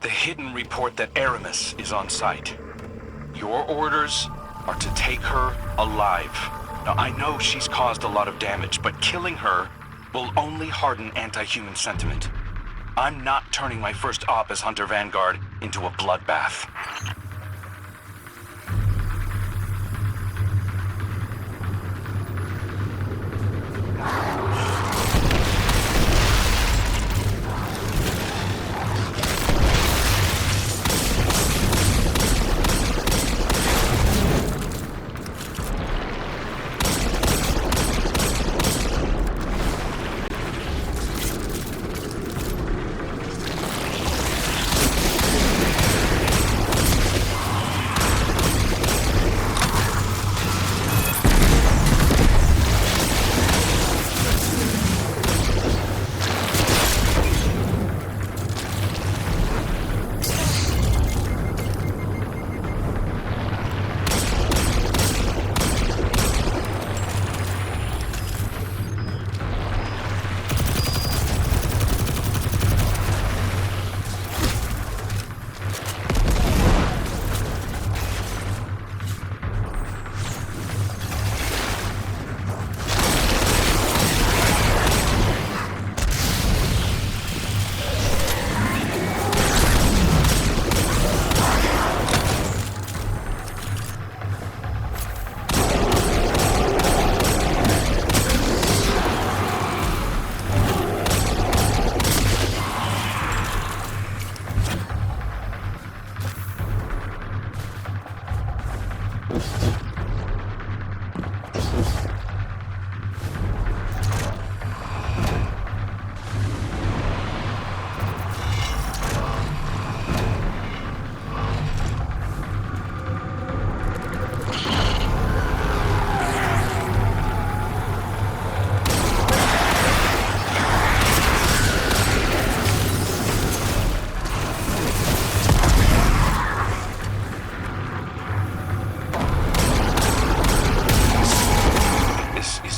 The hidden report that Aramis is on site. Your orders are to take her alive. Now, I know she's caused a lot of damage, but killing her will only harden anti-human sentiment. I'm not turning my first op as Hunter Vanguard into a bloodbath.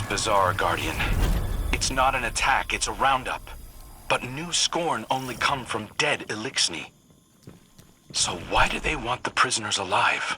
Bizarre, Guardian. It's not an attack, it's a roundup. But new Scorn only come from dead Eliksni. So why do they want the prisoners alive?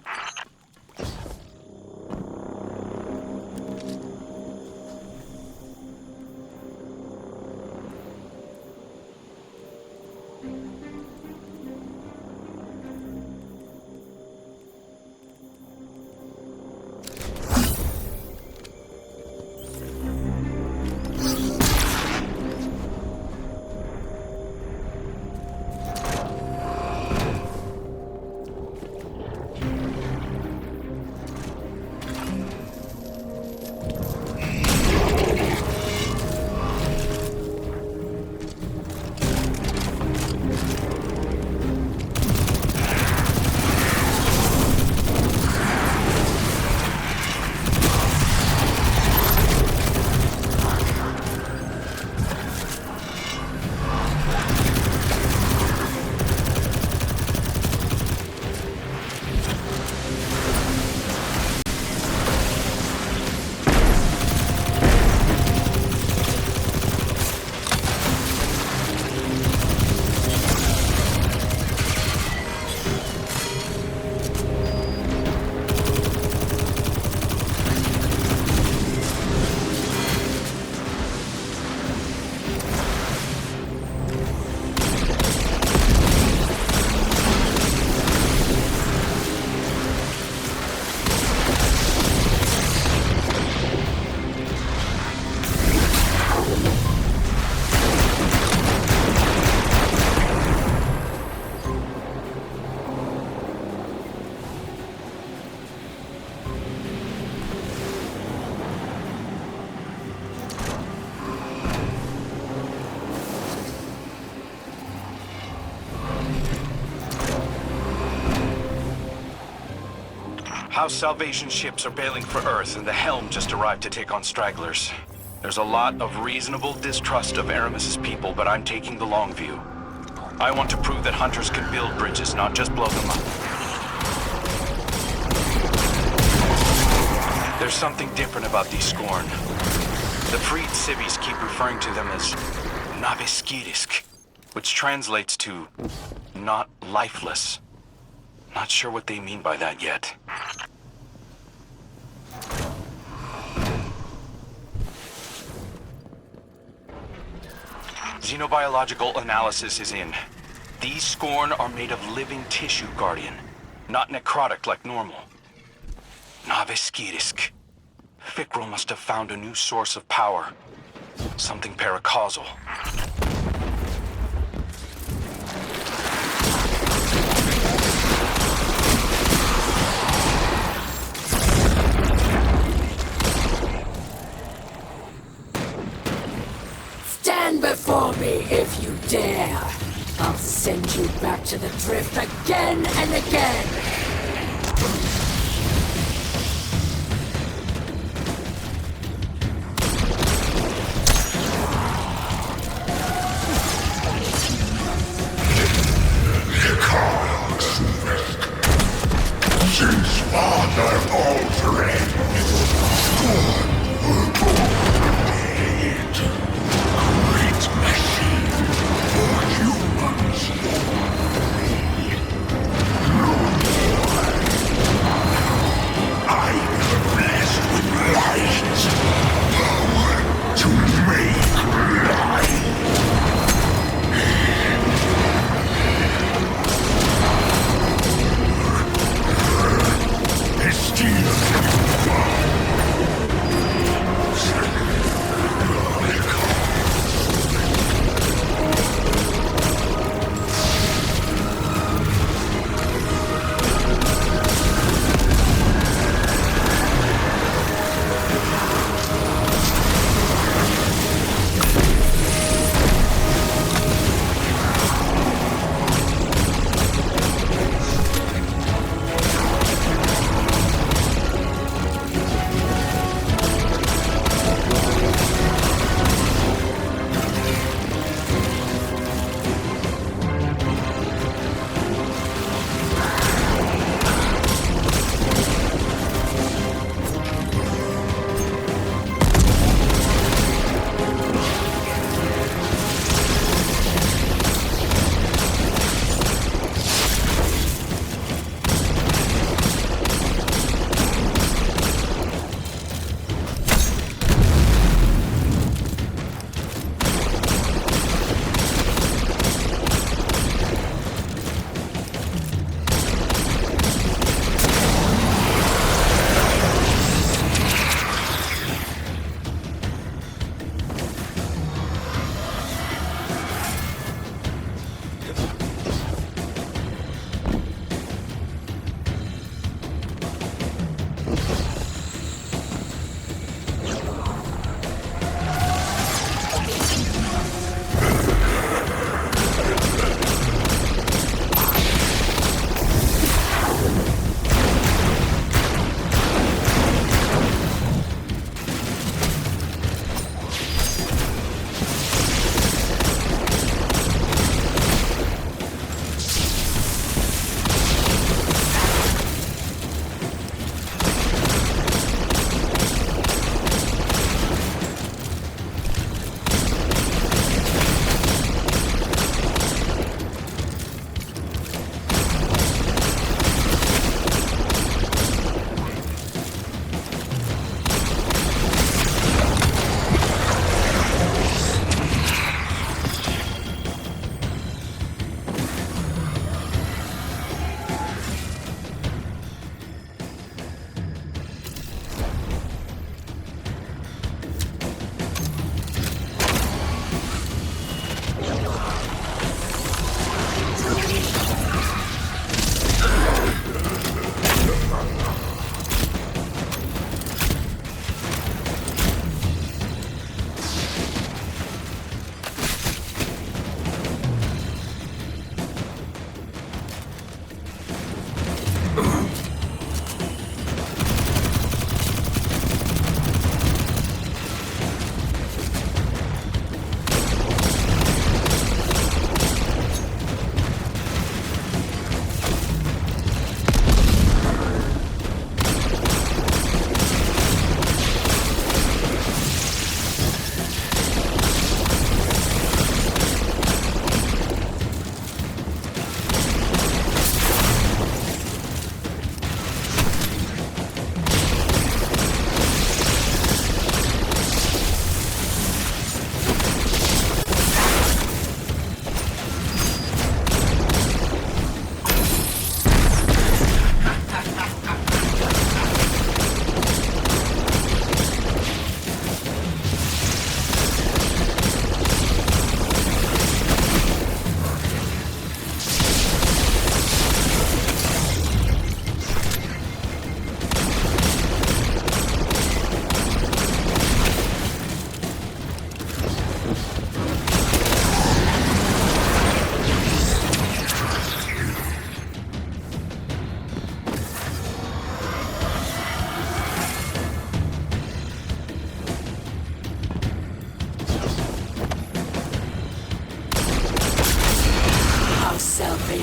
House Salvation ships are bailing for Earth, and the Helm just arrived to take on stragglers. There's a lot of reasonable distrust of Aramis's people, but I'm taking the long view. I want to prove that hunters can build bridges, not just blow them up. There's something different about these Scorn. The freed civvies keep referring to them as Naviskirisk, which translates to not lifeless. Not sure what they mean by that yet. Xenobiological analysis is in. These Scorn are made of living tissue, Guardian. Not necrotic like normal. Naviskirisk. Fikrul must have found a new source of power. Something paracausal. Stand before me if you dare. I'll send you back to the drift again and again. Since Father Aldrin, great machine for humans.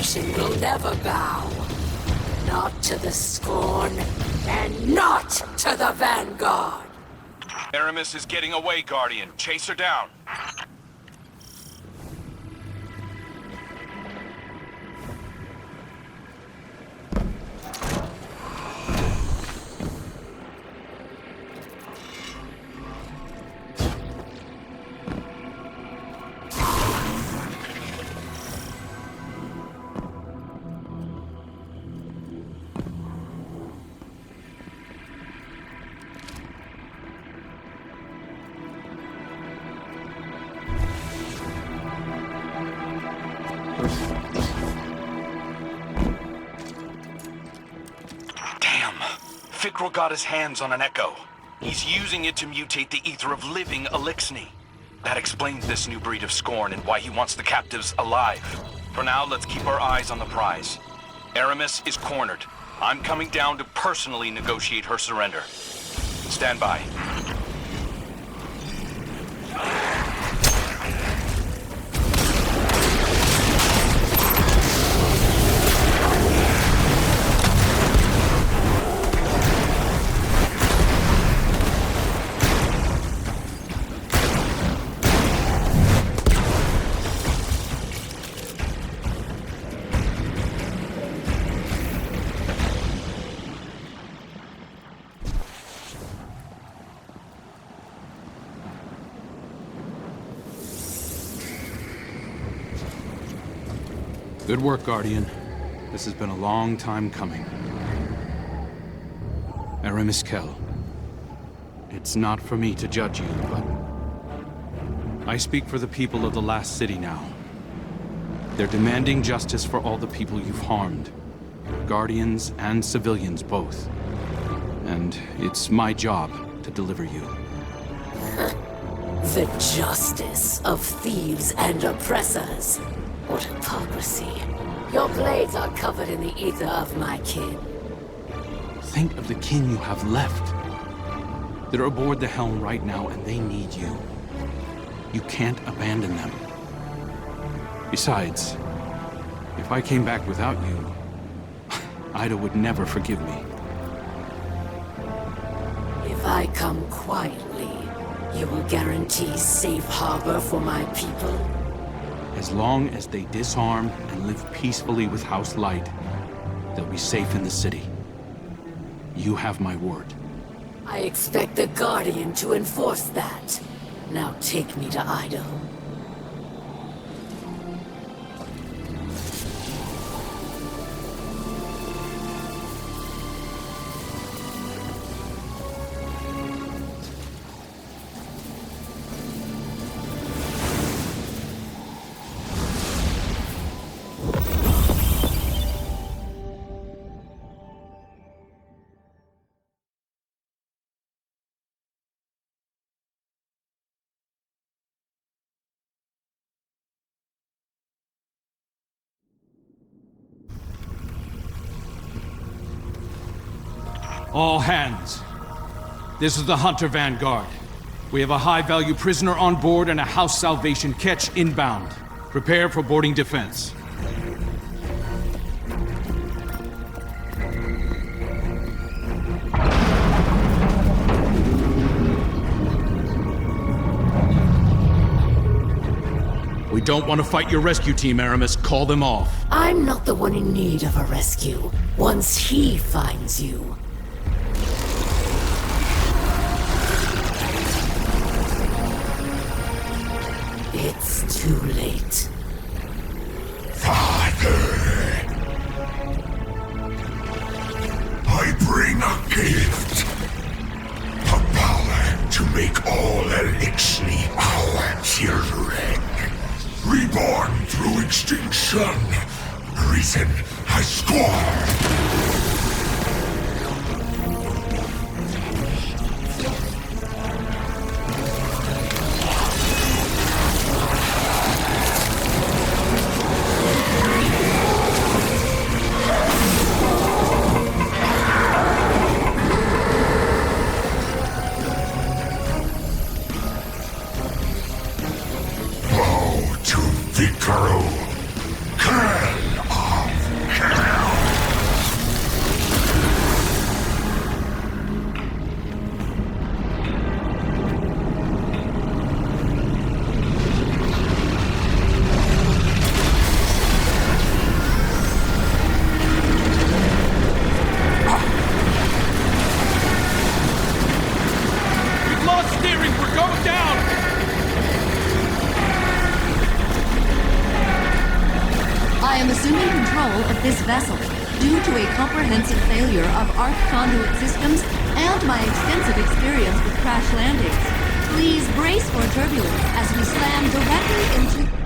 nation will never bow. Not to the Scorn, and not to the Vanguard. Aramis is getting away, Guardian. Chase her down. Fikrul got his hands on an echo. He's using it to mutate the ether of living Elixni. That explains this new breed of Scorn and why he wants the captives alive. For now, let's keep our eyes on the prize. Aramis is cornered. I'm coming down to personally negotiate her surrender. Stand by. Good work, Guardian. This has been a long time coming. Aramis Kell. It's not for me to judge you, but I speak for the people of the last city now. They're demanding justice for all the people you've harmed. Guardians and civilians both. And it's my job to deliver you. The justice of thieves and oppressors. What hypocrisy. Your blades are covered in the ether of my kin. Think of the kin you have left. They're aboard the helm right now, and they need you. You can't abandon them. Besides, if I came back without you, Ida would never forgive me. If I come quietly, you will guarantee safe harbor for my people? As long as they disarm and live peacefully with House Light, they'll be safe in the city. You have my word. I expect the Guardian to enforce that. Now take me to Ido. All hands. This is the Hunter Vanguard. We have a high-value prisoner on board and a House Salvation catch inbound. Prepare for boarding defense. We don't want to fight your rescue team, Aramis. Call them off. I'm not the one in need of a rescue. Once he finds you. It's too late. Father, I bring a gift. A power to make all Elixni our children. Reborn through extinction, risen as Scorn. Vicaru, Kell I am assuming control of this vessel due to a comprehensive failure of arc conduit systems and my extensive experience with crash landings. Please brace for turbulence as we slam directly into...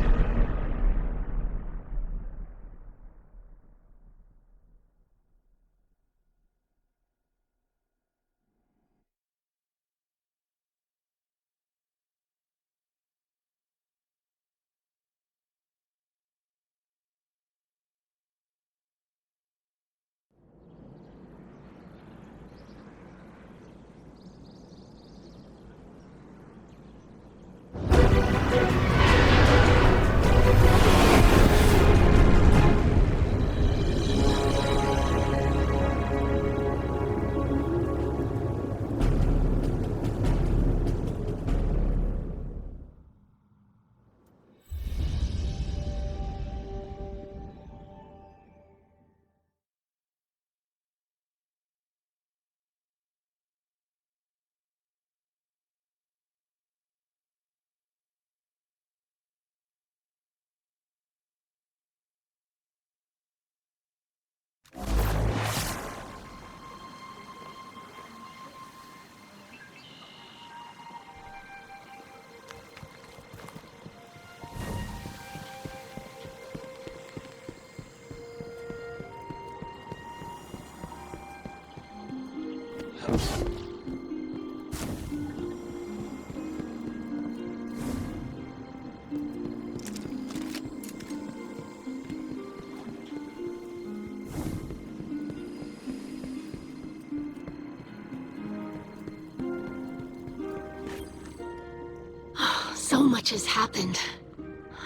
So much has happened.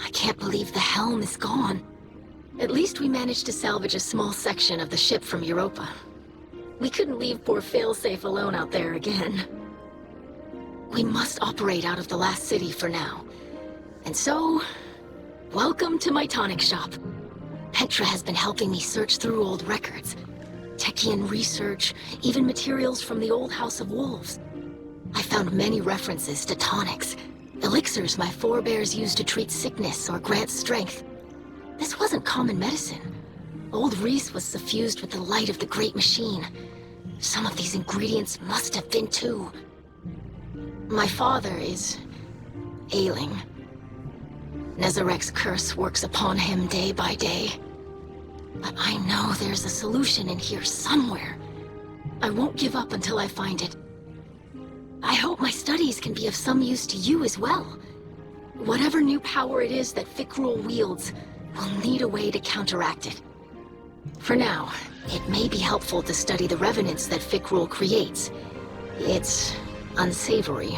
I can't believe the helm is gone. At least we managed to salvage a small section of the ship from Europa. We couldn't leave poor Failsafe alone out there again. We must operate out of the last city for now. And so, welcome to my tonic shop. Petra has been helping me search through old records. Techian research, even materials from the old House of Wolves. I found many references to tonics. Elixirs my forebears used to treat sickness or grant strength. This wasn't common medicine. Old Reese was suffused with the light of the Great Machine. Some of these ingredients must have been too. My father is... ailing. Nezarek's curse works upon him day by day. But I know there's a solution in here somewhere. I won't give up until I find it. I hope my studies can be of some use to you as well. Whatever new power it is that Fikrul wields, we'll need a way to counteract it. For now, it may be helpful to study the revenants that Fikrul creates. It's unsavory,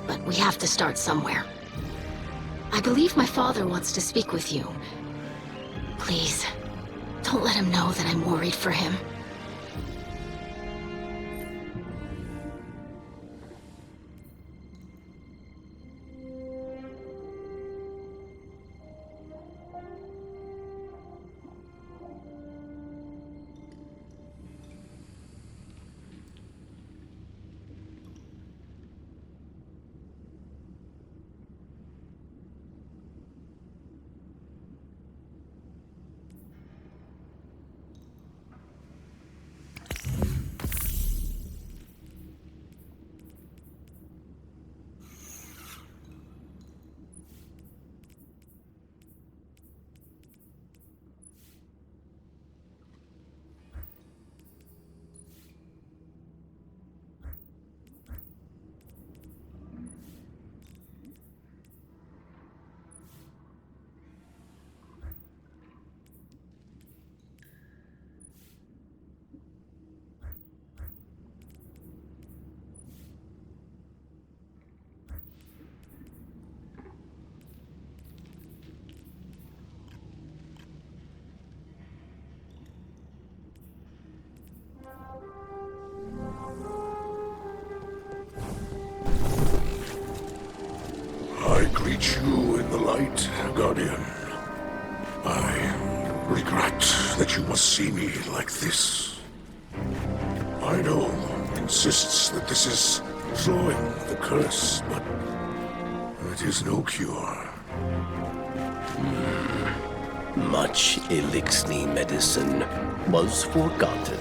but we have to start somewhere. I believe my father wants to speak with you. Please, don't let him know that I'm worried for him. Greet you in the light, Guardian. I regret that you must see me like this. Idol insists that this is throwing the curse, but it is no cure. Much Elixni medicine was forgotten.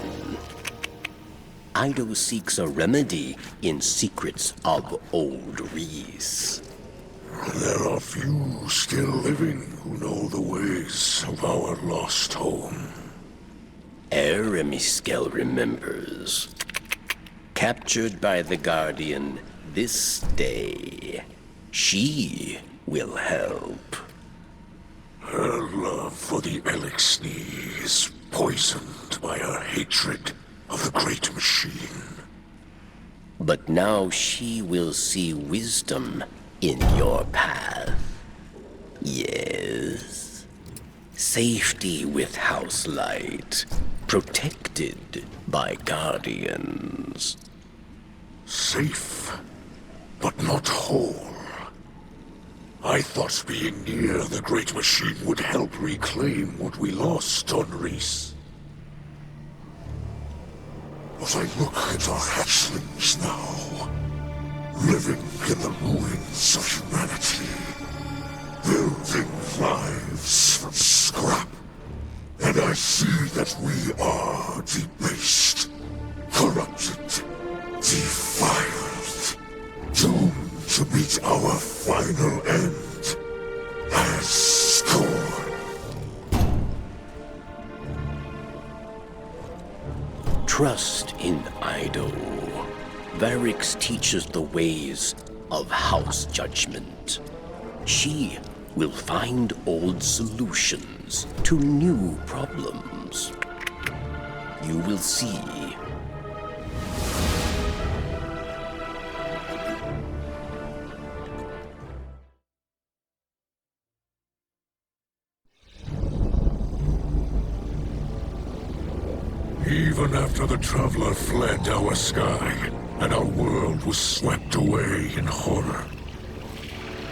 Ido seeks a remedy in secrets of Old Reese. There are few still living who know the ways of our lost home. Eremiskel remembers. Captured by the Guardian this day, she will help. Her love for the Elixni is poisoned by her hatred of the Great Machine. But now she will see wisdom in your path. Yes. Safety with House Light, protected by Guardians. Safe, but not whole. I thought being near the Great Machine would help reclaim what we lost on Reese. But I look at our hatchlings now, living in the ruins of humanity, building lives from scrap, and I see that we are debased, corrupted, defiled, doomed to meet our final end as scorn. Trust in Ido. Varix teaches the ways of House Judgment. She will find old solutions to new problems. You will see. Even after the Traveler fled our sky, and our world was swept away in horror.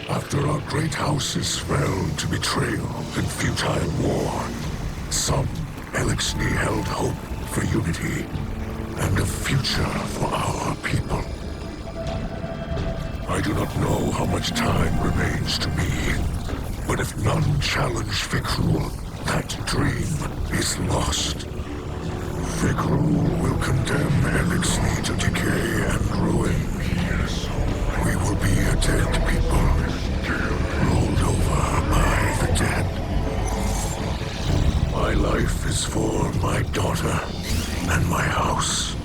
After our great houses fell to betrayal and futile war, some Elixni held hope for unity and a future for our people. I do not know how much time remains to me, but if none challenge Fikrul, that dream is lost. Fikrul will condemn Elixni to decay and ruin. We will be a dead people, rolled over by the dead. My life is for my daughter and my house.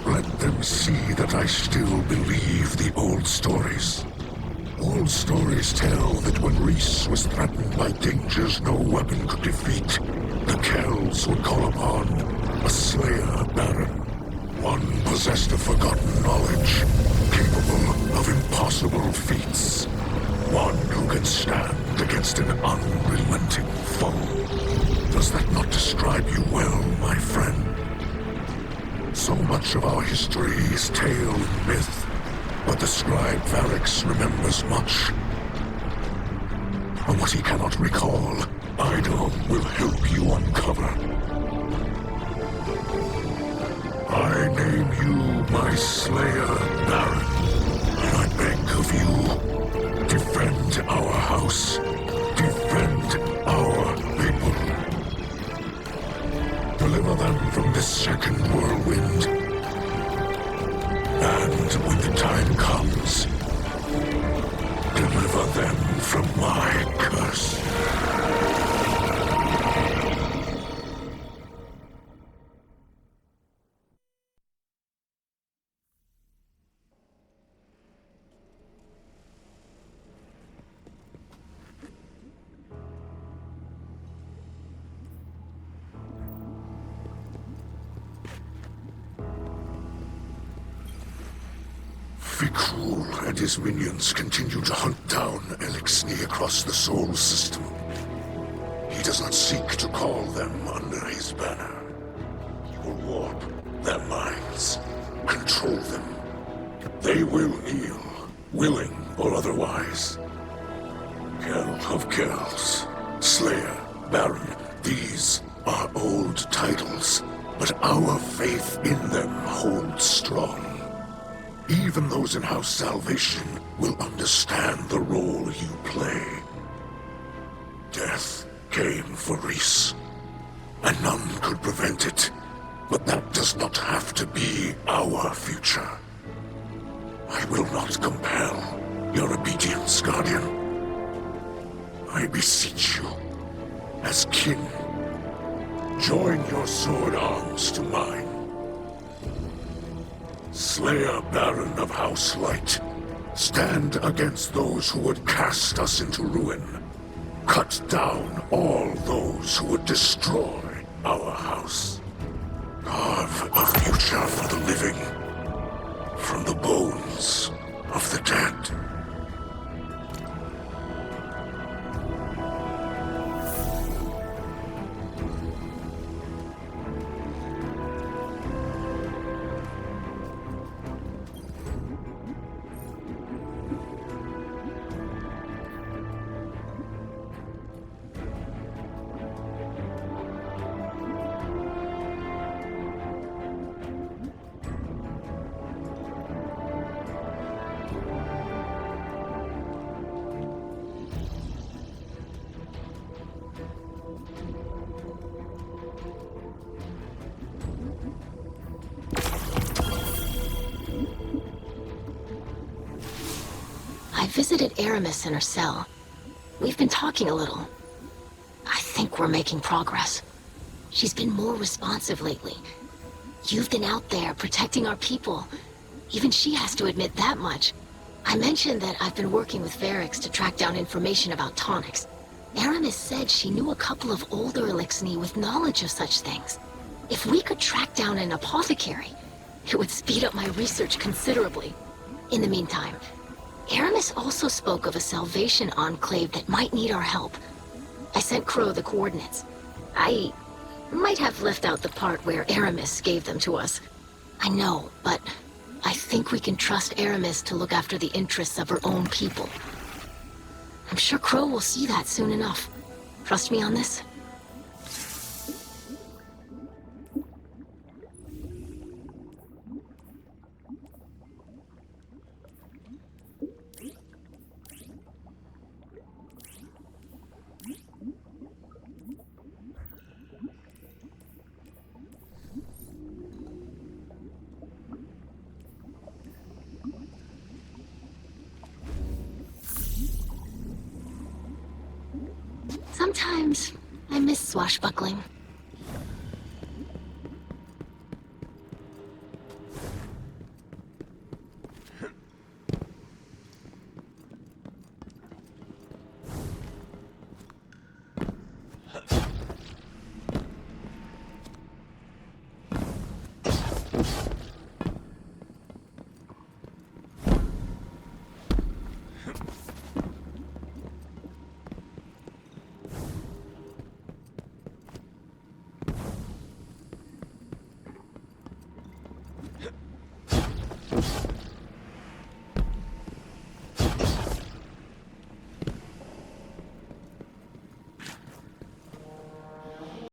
Let them see that I still believe the old stories. Old stories tell that when Reese was threatened by dangers no weapon could defeat, the Kells would call upon a Slayer Baron, one possessed of forgotten knowledge, capable of impossible feats, one who can stand against an unrelenting foe. Does that not describe you well, my friend? So much of our history is tale and myth, but the scribe Varix remembers much. And what he cannot recall, Ido will help you uncover. I name you my Slayer Baron, and I beg of you, defend our house, defend our people. Deliver them from this second whirlwind. And when the time comes, deliver them from my curse. Fikrul and his minions continue to hunt down Elixni across the Sol system. He does not seek to call them under his banner. He will warp their minds, control them. They will kneel, willing or otherwise. Kell of Kells, Slayer, Baron, these are old titles, but our faith in them holds strong. Even those in House Salvation will understand the role you play. Death came for Reese, and none could prevent it. But that does not have to be our future. I will not compel your obedience, Guardian. I beseech you, as kin, join your sword arms to mine. Slayer Baron of House Light, stand against those who would cast us into ruin. Cut down all those who would destroy our house. Carve a future for the living from the bones of the dead. I visited Aramis in her cell. We've been talking a little. I think we're making progress. She's been more responsive lately. You've been out there protecting our people. Even she has to admit that much. I mentioned that I've been working with Varix to track down information about tonics. Aramis said she knew a couple of older Elixni with knowledge of such things. If we could track down an apothecary, it would speed up my research considerably. In the meantime, Aramis also spoke of a Salvation Enclave that might need our help. I sent Crow the coordinates. I might have left out the part where Aramis gave them to us. I know, but I think we can trust Aramis to look after the interests of her own people. I'm sure Crow will see that soon enough. Trust me on this? Sometimes I miss swashbuckling.